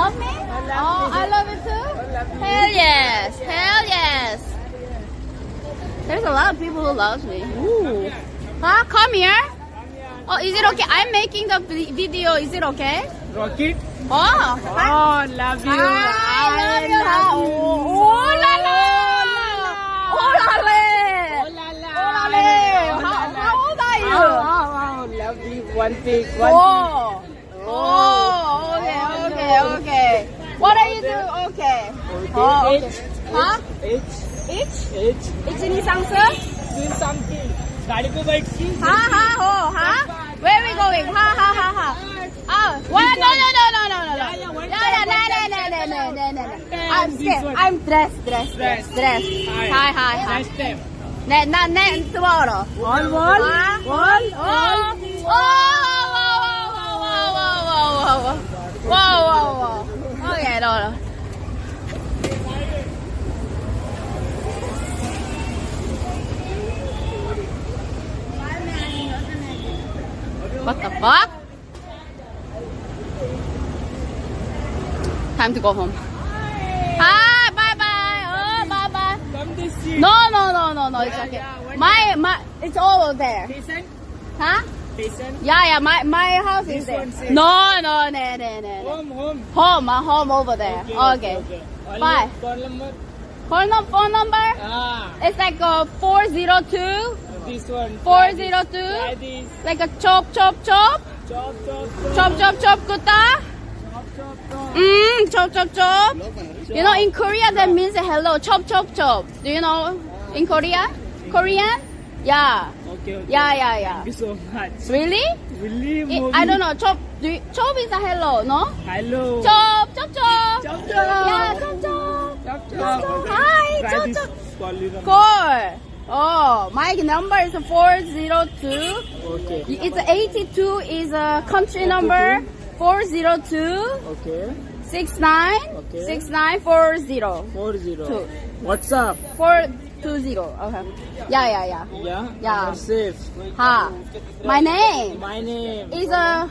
love me? Oh, I love it too? Hell yes. Hell yes. There's a lot of people who love me. Ooh. Huh? Come here. Oh, is it okay? I'm making the video. Is it okay? Rocket? Oh. Oh, love you. I love you. Oh la la. Oh la la. Oh la la. Oh la la. How old are you? Oh, love you. One pig. One Oh. Oh. Okay. Okay. What are you doing? Okay. Oh, okay. Huh? H. It's in Isangsa? Do something. गाड़ी पे बैठ की. Where are we going? Oh, what? No. I'm scared. I'm dressed. Hi. Next time. Tomorrow. One. Whoa. Okay, no. What the fuck? Time to go home. Hi, bye. Oh, bye. Come this year. No. It's okay. My, it's all over there. Patient. Huh? Patient. Yeah. My house is This there. one says- No. Home. Home over there. Okay. Only Bye. Phone number. Phone number? It's like 402. This one. 402. Try this. Like a chop. Chop. Kutta. Chop. You know, in Korea that means hello. Chop. Do you know in Korea? Korean? Yeah. Okay. Yeah. Thank you so much. Really? Really? I don't know. Chop. Chop is a hello, no? Hello. Chop. Chop. Yeah, chop. Hi, Try this. chop. Quality number. Call. Oh, my number is 402. Okay. It's 82 is a country number. 402 Okay. 69 Okay. 6940 40. Two. What's up? 420. Okay. Yeah. Yeah. Yeah. You're safe. Ha. My name My name is a.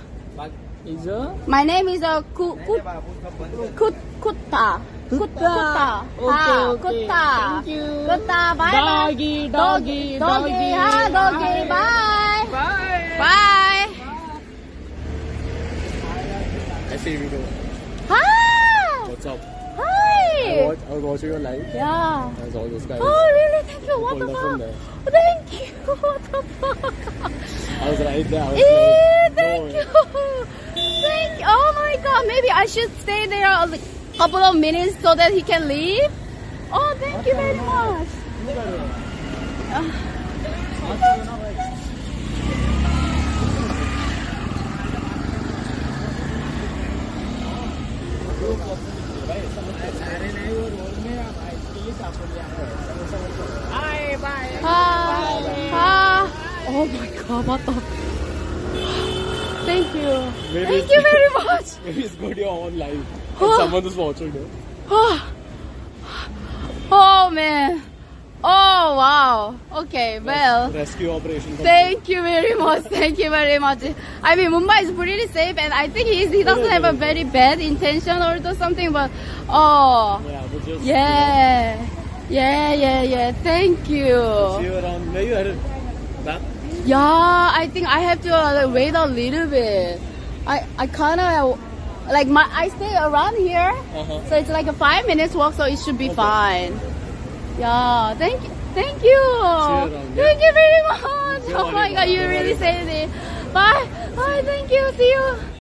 is a My name is a Kutta. Kutta. Ha, Okay. Kutta. Thank you. Kutta. Bye. Doggy. Doggy. Ha, doggy. Bye. Bye. I see you. Hi. What's up? Hi. I was watching your live. Yeah. I saw those guys. Oh, really? Thank you. What the Pulled up from fuck? there. Thank you. What the fuck? I was right there. I was Thank you. Thank you. Oh my god. Maybe I should stay there a couple of minutes so that he can leave. Oh, thank you very much. Hi. Oh my god. What the? Thank you. Thank you very much. Maybe it's good you're on live. Oh. And someone is watching it. Oh man. Oh wow. Okay, well. Rescue operation. Thank you very much. I mean, Mumbai is pretty safe, and I think he doesn't have a very bad intention or something. But oh, Yeah, but just yeah. Thank you. see you around. Where you headed? Back? Yeah, I think I have to wait a little bit. I kind of like I stay around here, so it's like a 5 minutes walk, so it should be fine. Yeah, thank you. See you around, yeah. Thank you very much. See you Oh my around. god, you really saved it. Bye. Thank you. See you.